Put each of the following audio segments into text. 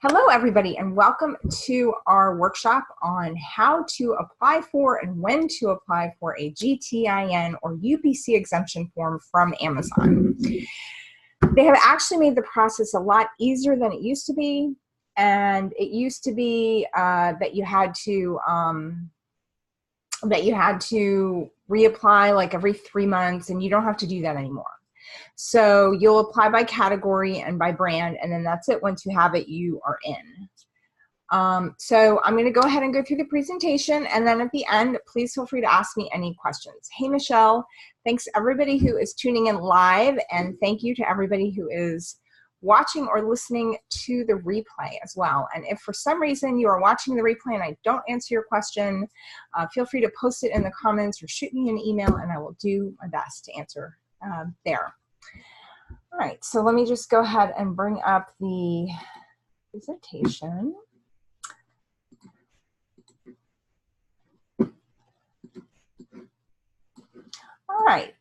Hello, everybody, and welcome to our workshop on how to apply for and when to apply for a GTIN or UPC exemption form from Amazon. They have actually made the process a lot easier than it used to be, and it used to be that you had to reapply like every 3 months, and you don't have to do that anymore. So you'll apply by category and by brand, and then that's it. Once you have it, you are in. So I'm going to go ahead and go through the presentation, and then at the end, please feel free to ask me any questions. Hey, Michelle, thanks everybody who is tuning in live, and thank you to everybody who is watching or listening to the replay as well. And if for some reason you are watching the replay and I don't answer your question, feel free to post it in the comments or shoot me an email, and I will do my best to answer there. All right, so let me just go ahead and bring up the presentation. All right,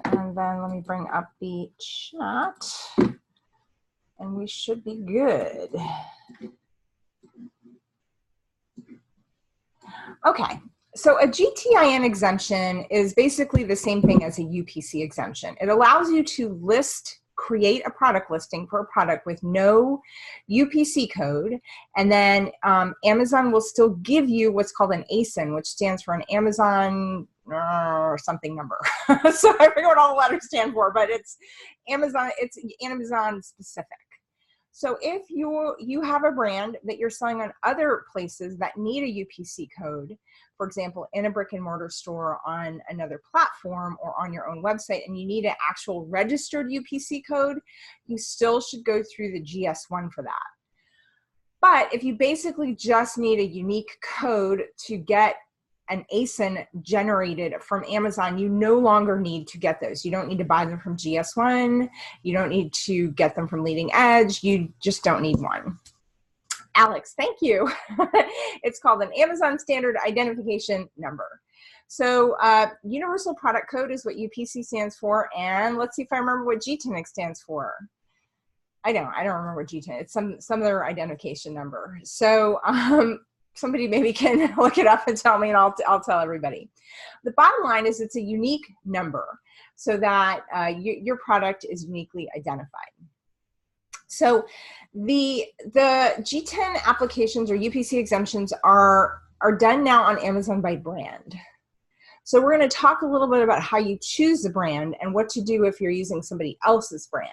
and then let me bring up the chat, and we should be good. Okay, so a GTIN exemption is basically the same thing as a UPC exemption. It allows you to create a product listing for a product with no UPC code, and then Amazon will still give you what's called an ASIN, which stands for an Amazon or something number. So I forget what all the letters stand for, but it's Amazon specific. So if you have a brand that you're selling on other places that need a UPC code, for example, in a brick and mortar store, on another platform, or on your own website, and you need an actual registered UPC code, you still should go through the GS1 for that. But if you basically just need a unique code to get an ASIN generated from Amazon, you no longer need to get those. You don't need to buy them from GS1. You don't need to get them from Leading Edge. You just don't need one. Alex, thank you. It's called an Amazon Standard Identification Number. So Universal Product Code is what UPC stands for, and let's see if I remember what GTIN stands for. I don't remember what GTIN. It's some other identification number. So somebody maybe can look it up and tell me, and I'll tell everybody. The bottom line is it's a unique number so that your product is uniquely identified. So the GTIN applications or UPC exemptions are done now on Amazon by brand. So we're going to talk a little bit about how you choose the brand and what to do if you're using somebody else's brand.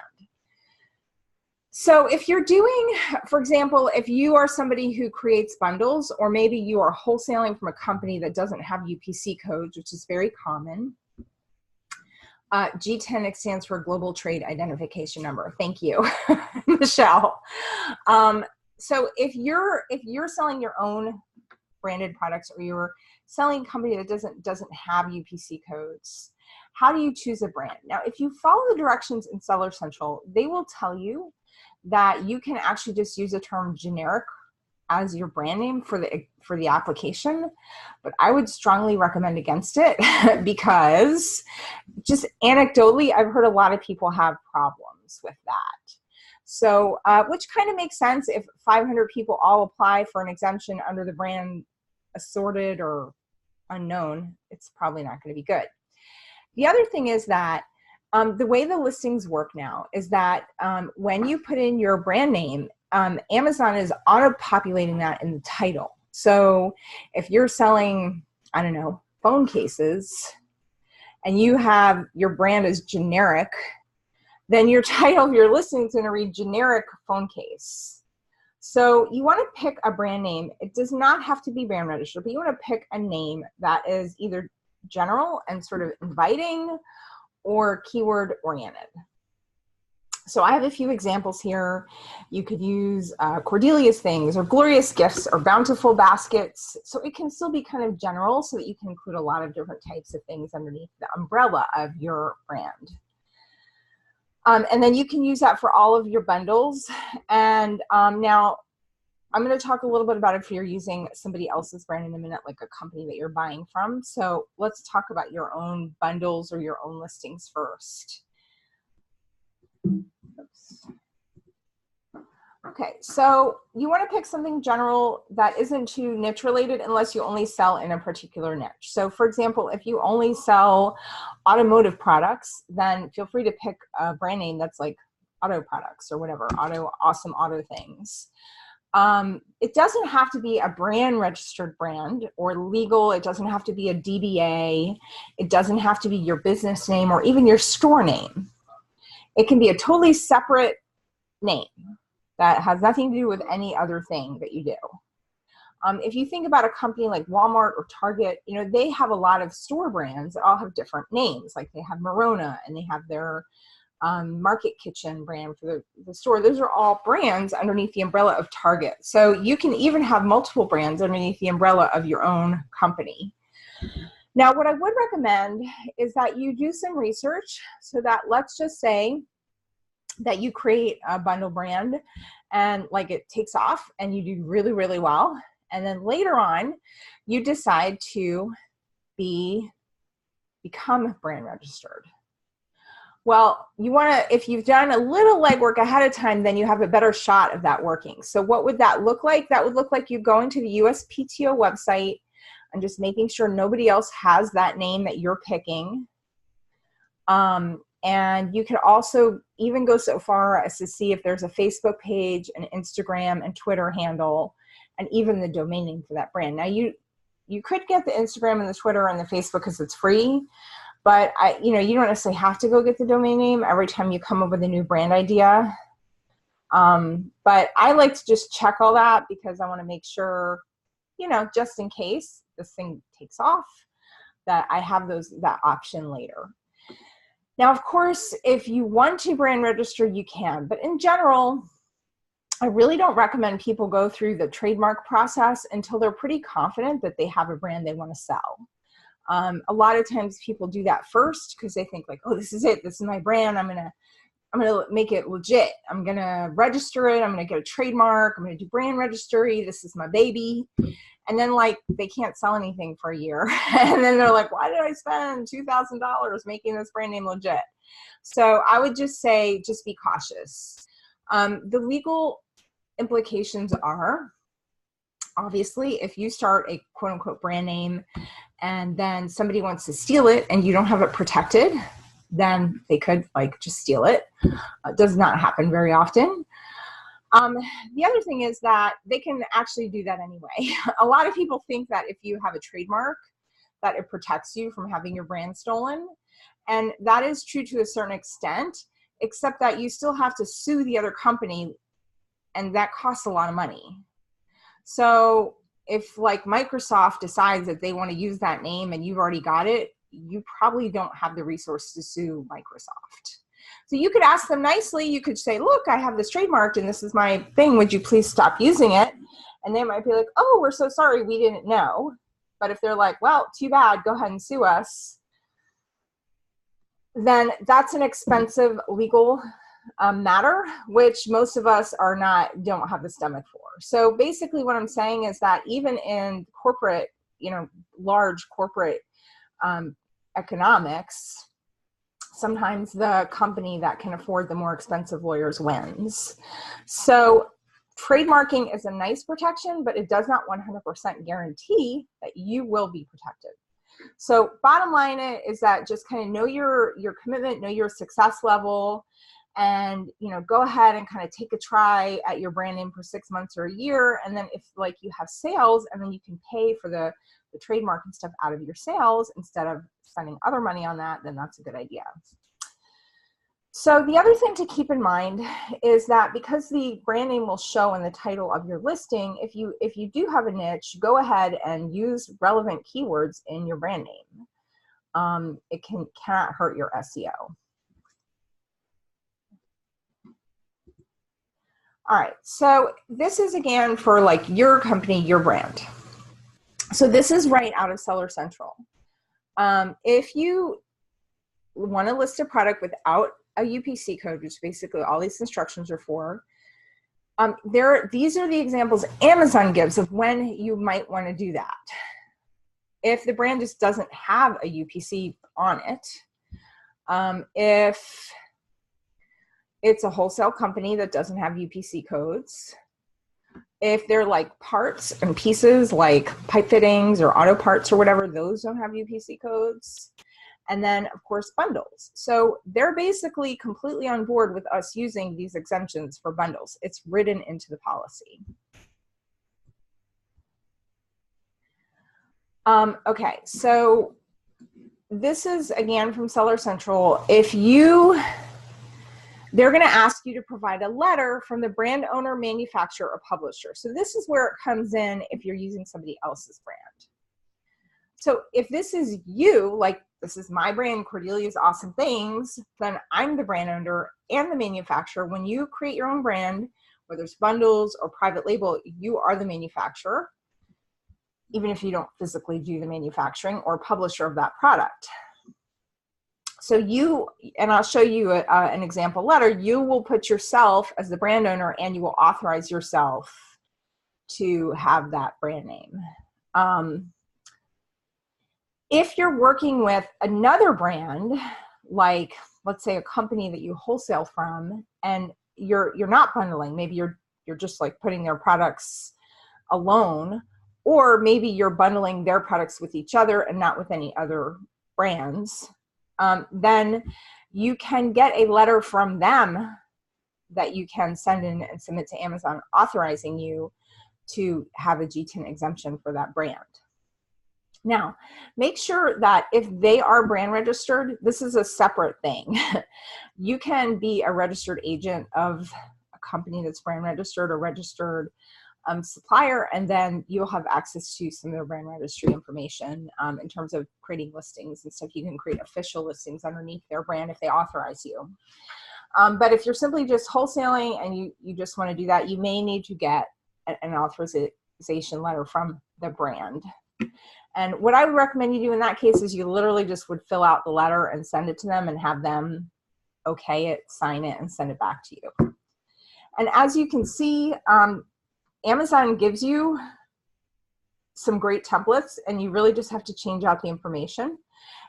So if you're doing, for example, if you are somebody who creates bundles, or maybe you are wholesaling from a company that doesn't have UPC codes, which is very common, GTIN stands for Global Trade Identification Number. Thank you, Michelle. So if you're selling your own branded products, or you're selling a company that doesn't have UPC codes, how do you choose a brand? Now, if you follow the directions in Seller Central, they will tell you that you can actually just use the term generic as your brand name for the application, but I would strongly recommend against it because just anecdotally, I've heard a lot of people have problems with that. So, which kind of makes sense. If 500 people all apply for an exemption under the brand assorted or unknown, it's probably not going to be good. The other thing is that the way the listings work now is that when you put in your brand name, Amazon is auto-populating that in the title. So if you're selling, I don't know, phone cases, and you have your brand as generic, then your title of your listing is going to read generic phone case. So you want to pick a brand name. It does not have to be brand registered, but you want to pick a name that is either general and sort of inviting or keyword oriented. So I have a few examples here. You could use Cordelia's Things, or Glorious Gifts, or Bountiful Baskets. So it can still be kind of general so that you can include a lot of different types of things underneath the umbrella of your brand. And then you can use that for all of your bundles. And now I'm going to talk a little bit about if you're using somebody else's brand in a minute, like a company that you're buying from. So let's talk about your own bundles or your own listings first. Oops. Okay, so you want to pick something general that isn't too niche related unless you only sell in a particular niche. So for example, if you only sell automotive products, then feel free to pick a brand name that's like auto products or whatever, awesome auto things. It doesn't have to be a brand registered brand or legal. It doesn't have to be a DBA. It doesn't have to be your business name or even your store name. It can be a totally separate name that has nothing to do with any other thing that you do. If you think about a company like Walmart or Target, you know, they have a lot of store brands that all have different names. Like they have Morona and they have their Market Kitchen brand for the store. Those are all brands underneath the umbrella of Target. So you can even have multiple brands underneath the umbrella of your own company. Now, what I would recommend is that you do some research so that, let's just say that you create a bundle brand and like it takes off and you do really, really well. And then later on, you decide to become brand registered. Well, you want to, if you've done a little legwork ahead of time, then you have a better shot of that working. So what would that look like? That would look like you going to the USPTO website and just making sure nobody else has that name that you're picking. And you can also even go so far as to see if there's a Facebook page, an Instagram and Twitter handle, and even the domain name for that brand. Now you could get the Instagram and the Twitter and the Facebook because it's free, but you don't necessarily have to go get the domain name every time you come up with a new brand idea. But I like to just check all that because I want to make sure, just in case this thing takes off, that I have that option later. Now, of course, if you want to brand register, you can, but in general, I really don't recommend people go through the trademark process until they're pretty confident that they have a brand they want to sell. A lot of times people do that first because they think like, oh, this is it. This is my brand. I'm gonna make it legit. I'm gonna register it. I'm gonna get a trademark. I'm gonna do brand registry. This is my baby. And then like they can't sell anything for a year. And then they're like, why did I spend $2,000 making this brand name legit? So I would just say, just be cautious. The legal implications are, obviously, if you start a quote unquote brand name and then somebody wants to steal it and you don't have it protected, then they could like just steal it. It does not happen very often. The other thing is that they can actually do that anyway. A lot of people think that if you have a trademark, that it protects you from having your brand stolen. And that is true to a certain extent, except that you still have to sue the other company, and that costs a lot of money. So if like Microsoft decides that they want to use that name and you've already got it, you probably don't have the resource to sue Microsoft. So you could ask them nicely. You could say, look, I have this trademarked and this is my thing. Would you please stop using it? And they might be like, oh, we're so sorry. We didn't know. But if they're like, well, too bad, go ahead and sue us, then that's an expensive legal matter, which most of us don't have the stomach for. So basically what I'm saying is that even in corporate, large corporate economics, sometimes the company that can afford the more expensive lawyers wins. So trademarking is a nice protection, but it does not 100% guarantee that you will be protected. So bottom line is that just kind of know your commitment, know your success level, and go ahead and kind of take a try at your brand name for 6 months or a year. And then if like you have sales, and then you can pay for the trademark and stuff out of your sales instead of spending other money on that, then that's a good idea. So the other thing to keep in mind is that because the brand name will show in the title of your listing, if you do have a niche, go ahead and use relevant keywords in your brand name. It cannot hurt your SEO. All right, so this is again for like your company, your brand. So this is right out of Seller Central. If you want to list a product without a UPC code, which basically all these instructions are for, these are the examples Amazon gives of when you might want to do that. If the brand just doesn't have a UPC on it, if it's a wholesale company that doesn't have UPC codes. If they're like parts and pieces like pipe fittings or auto parts or whatever, those don't have UPC codes. And then of course bundles. So they're basically completely on board with us using these exemptions for bundles. It's written into the policy. Okay, so this is again from Seller Central. They're going to ask you to provide a letter from the brand owner, manufacturer, or publisher. So this is where it comes in if you're using somebody else's brand. So if this is you, like this is my brand, Cordelia's Awesome Things, then I'm the brand owner and the manufacturer. When you create your own brand, whether it's bundles or private label, you are the manufacturer, even if you don't physically do the manufacturing, or publisher of that product. So you, and I'll show you an example letter, you will put yourself as the brand owner and you will authorize yourself to have that brand name. If you're working with another brand, like let's say a company that you wholesale from, and you're not bundling, maybe you're just like putting their products alone, or maybe you're bundling their products with each other and not with any other brands, then you can get a letter from them that you can send in and submit to Amazon authorizing you to have a GTIN exemption for that brand. Now, make sure that if they are brand registered, this is a separate thing. You can be a registered agent of a company that's brand registered or registered supplier, and then you'll have access to some of their brand registry information in terms of creating listings and stuff. You can create official listings underneath their brand if they authorize you. But if you're simply just wholesaling and you just want to do that, you may need to get an authorization letter from the brand. And what I would recommend you do in that case is you literally just would fill out the letter and send it to them and have them okay it, sign it, and send it back to you. And as you can see, Amazon gives you some great templates, and you really just have to change out the information.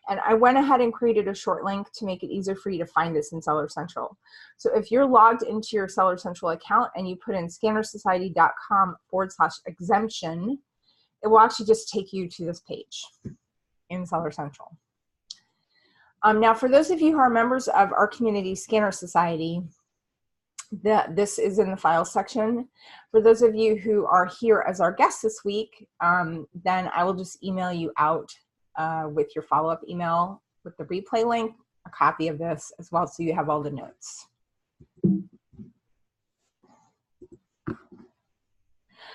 And I went ahead and created a short link to make it easier for you to find this in Seller Central. So if you're logged into your Seller Central account and you put in scannersociety.com/exemption, it will actually just take you to this page in Seller Central. Now, for those of you who are members of our community, Scanner Society, this is in the files section. For those of you who are here as our guests this week, then I will just email you out with your follow-up email with the replay link, a copy of this as well, so you have all the notes.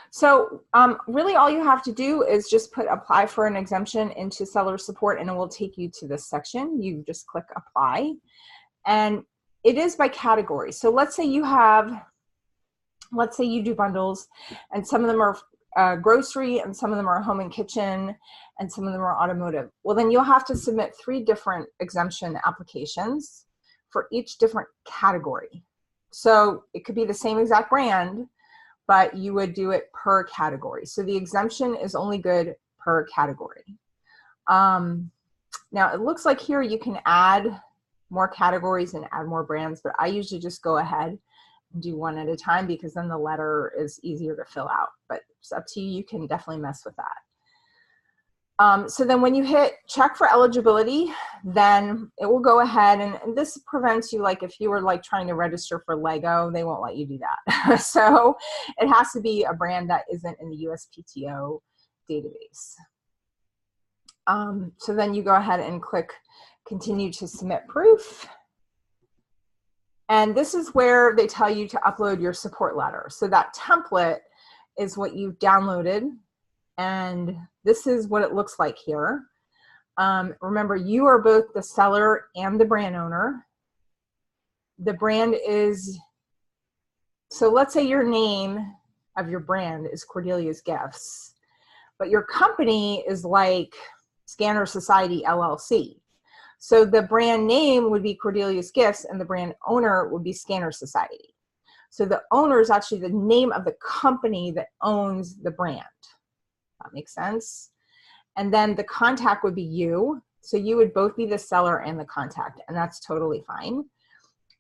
So really all you have to do is just put apply for an exemption into seller support, and it will take you to this section. You just click apply, and it is by category. So let's say you do bundles, and some of them are grocery, and some of them are home and kitchen, and some of them are automotive. Well, then you'll have to submit 3 different exemption applications for each different category. So it could be the same exact brand, but you would do it per category. So the exemption is only good per category. Now it looks like here you can add more categories and add more brands, but I usually just go ahead and do one at a time because then the letter is easier to fill out, but it's up to you. You can definitely mess with that. So then when you hit check for eligibility, then it will go ahead, and this prevents you, like if you were like trying to register for Lego, they won't let you do that. So it has to be a brand that isn't in the USPTO database. So then you go ahead and click continue to submit proof. And this is where they tell you to upload your support letter. So that template is what you've downloaded, and this is what it looks like here. Remember, you are both the seller and the brand owner. The brand is, so let's say your name of your brand is Cordelia's Gifts, but your company is like Scanner Society LLC. So the brand name would be Cordelia's Gifts, and the brand owner would be Scanner Society. So the owner is actually the name of the company that owns the brand. That makes sense? And then the contact would be you. So you would both be the seller and the contact, and that's totally fine.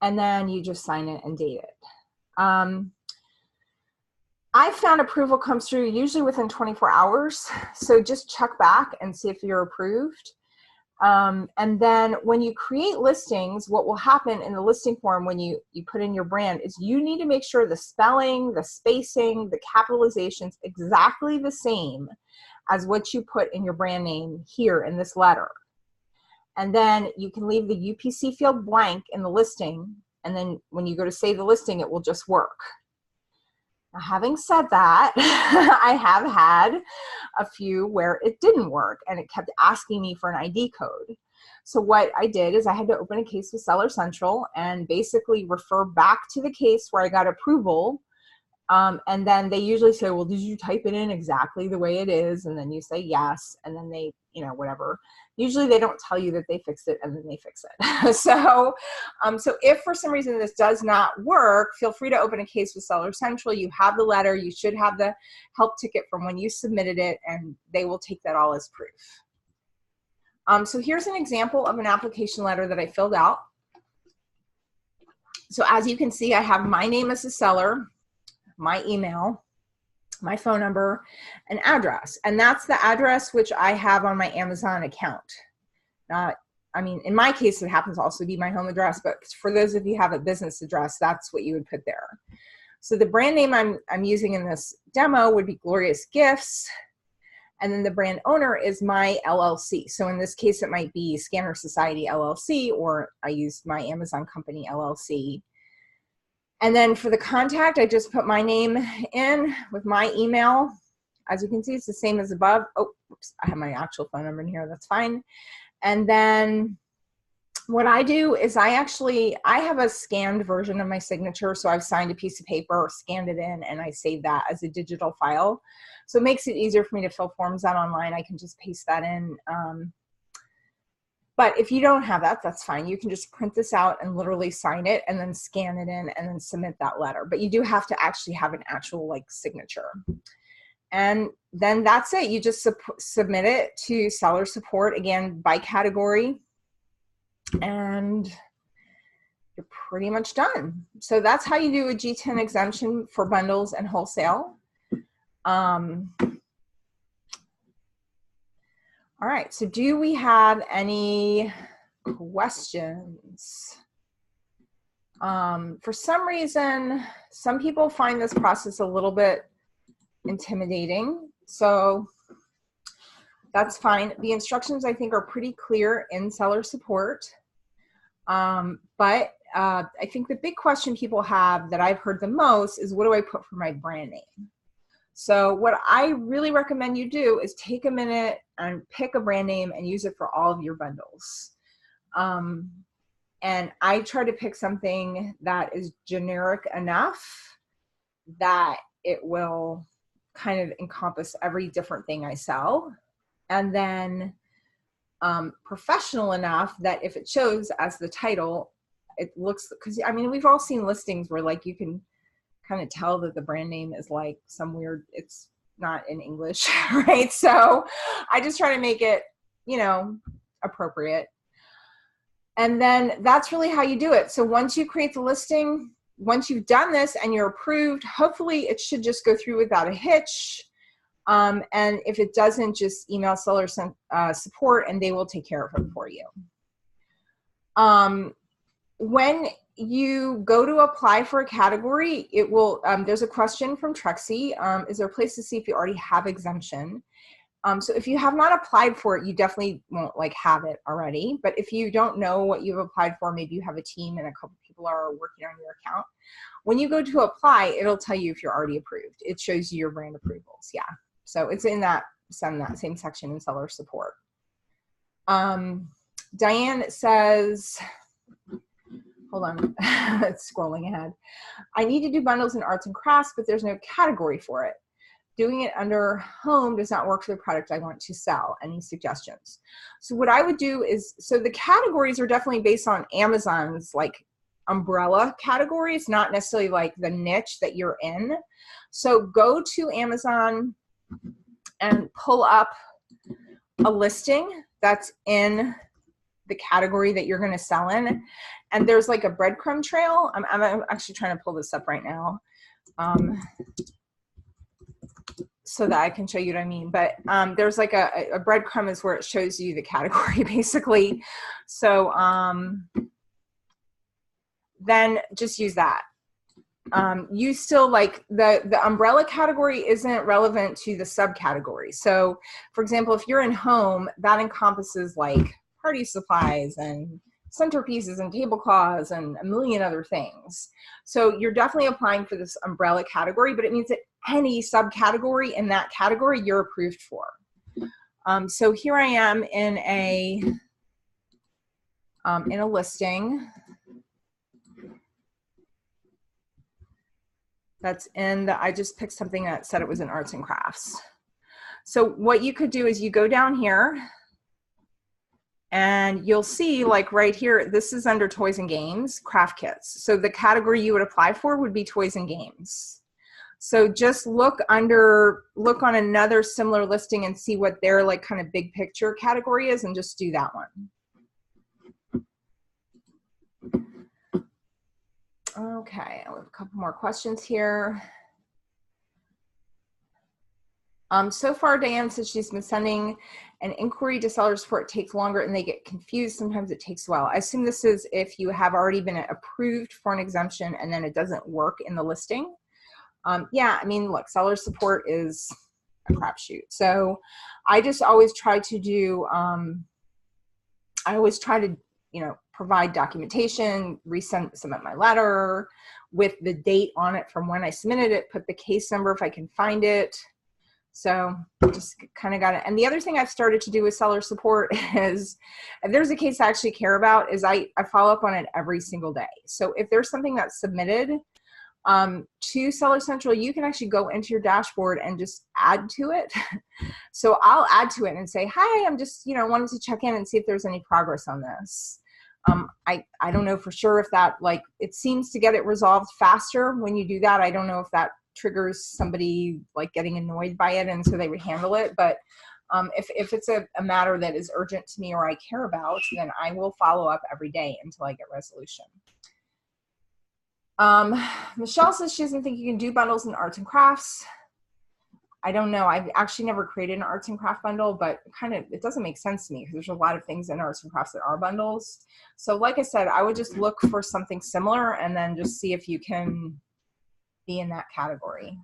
and then you just sign it and date it. I found approval comes through usually within 24 hours. So just check back and see if you're approved. And then when you create listings, what will happen in the listing form when you put in your brand is you need to make sure the spelling, the spacing, the capitalization's exactly the same as what you put in your brand name here in this letter. And then you can leave the UPC field blank in the listing. And then when you go to save the listing, it will just work. Now, having said that, I have had a few where it didn't work and it kept asking me for an ID code. So what I did is I had to open a case with Seller Central and basically refer back to the case where I got approval. And then they usually say, well, did you type it in exactly the way it is? And then you say yes, and then they, you know, whatever. Usually they don't tell you that they fixed it and then they fix it. So if for some reason this does not work, feel free to open a case with Seller Central. You have the letter, you should have the help ticket from when you submitted it, and they will take that all as proof. So here's an example of an application letter that I filled out. So as you can see, I have my name as a seller, my email, my phone number, and address. And that's the address which I have on my Amazon account. I mean, in my case, it happens to also be my home address, but for those of you who have a business address, that's what you would put there. So the brand name I'm using in this demo would be Glorious Gifts. And then the brand owner is my LLC. So in this case, it might be Scanner Society LLC, or I used my Amazon company LLC. And then for the contact, I just put my name in with my email. As you can see, it's the same as above. Oh, oops, I have my actual phone number in here. That's fine. And then what I do is I have a scanned version of my signature. So I've signed a piece of paper, scanned it in, and I save that as a digital file. So it makes it easier for me to fill forms out online. I can just paste that in. But if you don't have that, that's fine. You can just print this out and literally sign it and then scan it in and then submit that letter. But you do have to actually have an actual like signature. And then that's it. You just submit it to seller support, again, by category, and you're pretty much done. So that's how you do a GTIN exemption for bundles and wholesale. All right, so do we have any questions? For some reason, some people find this process a little bit intimidating, so that's fine. The instructions, I think, are pretty clear in seller support, but I think the big question people have that I've heard the most is, what do I put for my brand name? So what I really recommend you do is take a minute and pick a brand name and use it for all of your bundles. And I try to pick something that is generic enough that it will kind of encompass every different thing I sell. And then professional enough that if it shows as the title, it looks, because I mean, we've all seen listings where like you can kind of tell that the brand name is like some weird, it's not in English, right? So I just try to make it, you know, appropriate. And then that's really how you do it. So once you create the listing, once you've done this and you're approved, hopefully it should just go through without a hitch. And if it doesn't, just email seller support and they will take care of it for you. When you go to apply for a category, it will, there's a question from Trexie. Is there a place to see if you already have exemption? So if you have not applied for it, you definitely won't like have it already. But if you don't know what you've applied for, maybe you have a team and a couple people are working on your account. When you go to apply, it'll tell you if you're already approved. It shows you your brand approvals. Yeah. So it's in that same section in seller support. Diane says, hold on, it's scrolling ahead. I need to do bundles in arts and crafts, but there's no category for it. Doing it under home does not work for the product I want to sell. Any suggestions? So what I would do is, so the categories are definitely based on Amazon's like umbrella categories, not necessarily like the niche that you're in. So go to Amazon and pull up a listing that's in the category that you're going to sell in. And there's like a breadcrumb trail. I'm actually trying to pull this up right now so that I can show you what I mean. But there's like a breadcrumb is where it shows you the category basically. So then just use that. You still like the umbrella category isn't relevant to the subcategory. So for example, if you're in home, that encompasses like party supplies and centerpieces and tablecloths and a million other things. So you're definitely applying for this umbrella category, but it means that any subcategory in that category you're approved for. So here I am in a listing that's in the, I just picked something that said it was in arts and crafts. So what you could do is you go down here and you'll see like right here, this is under toys and games, craft kits. So the category you would apply for would be toys and games. So just look on another similar listing and see what their like kind of big picture category is and just do that one. Okay, I have a couple more questions here. So far, Diane says she's been sending an inquiry to seller support. It takes longer and they get confused. Sometimes it takes a while. I assume this is if you have already been approved for an exemption and then it doesn't work in the listing. Yeah, I mean, look, seller support is a crapshoot. So I just always try to do, you know, provide documentation, submit my letter with the date on it from when I submitted it, put the case number if I can find it. So just kind of got it. And the other thing I've started to do with seller support is, if there's a case I actually care about, is I follow up on it every single day. So if there's something that's submitted to Seller Central, you can actually go into your dashboard and just add to it. So I'll add to it and say, hi, I'm just, you know, wanted to check in and see if there's any progress on this. I don't know for sure if that, like, it seems to get it resolved faster when you do that. I don't know if that triggers somebody like getting annoyed by it and so they would handle it. But if it's a matter that is urgent to me or I care about, then I will follow up every day until I get resolution. Michelle says she doesn't think you can do bundles in arts and crafts. I don't know. I've actually never created an arts and craft bundle, but it doesn't make sense to me because there's a lot of things in arts and crafts that are bundles. So like I said, I would just look for something similar and then just see if you can be in that category.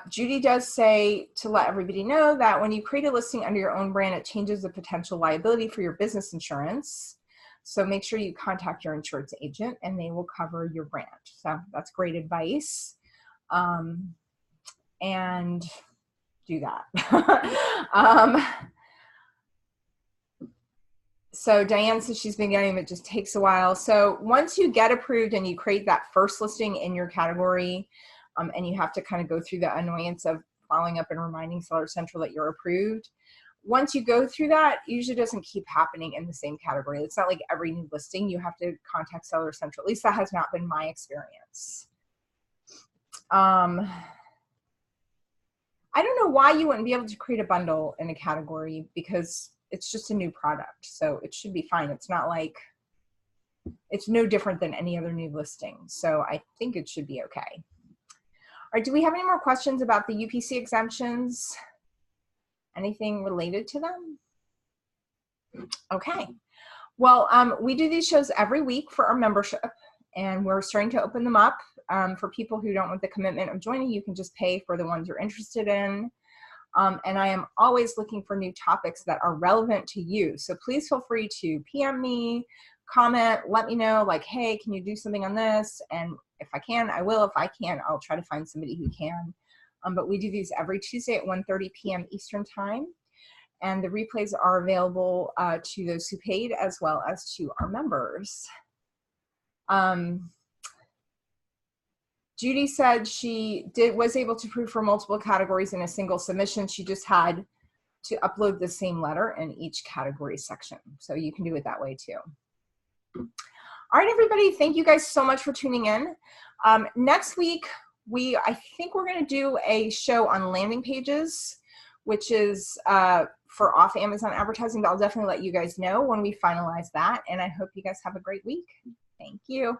Judy does say to let everybody know that when you create a listing under your own brand, it changes the potential liability for your business insurance. So make sure you contact your insurance agent and they will cover your brand. So that's great advice. And do that. So Diane says she's been getting them, it just takes a while. So once you get approved and you create that first listing in your category, and you have to kind of go through the annoyance of following up and reminding Seller Central that you're approved. Once you go through that, it usually doesn't keep happening in the same category. It's not like every new listing you have to contact Seller Central. At least that has not been my experience. I don't know why you wouldn't be able to create a bundle in a category because it's just a new product. So it should be fine. It's not like, it's no different than any other new listing. So I think it should be okay. All right, do we have any more questions about the UPC exemptions? Anything related to them? Okay. Well, we do these shows every week for our membership, and we're starting to open them up for people who don't want the commitment of joining. You can just pay for the ones you're interested in. And I am always looking for new topics that are relevant to you. So please feel free to PM me, comment, let me know, like, hey, can you do something on this? And if I can, I will. If I can't, I'll try to find somebody who can. But we do these every Tuesday at 1:30 p.m. Eastern Time. And the replays are available to those who paid as well as to our members. Judy said she was able to prove for multiple categories in a single submission. She just had to upload the same letter in each category section. So you can do it that way too. All right, everybody, thank you guys so much for tuning in. Next week, I think we're gonna do a show on landing pages. which is for off Amazon advertising, but I'll definitely let you guys know when we finalize that. And I hope you guys have a great week. Thank you.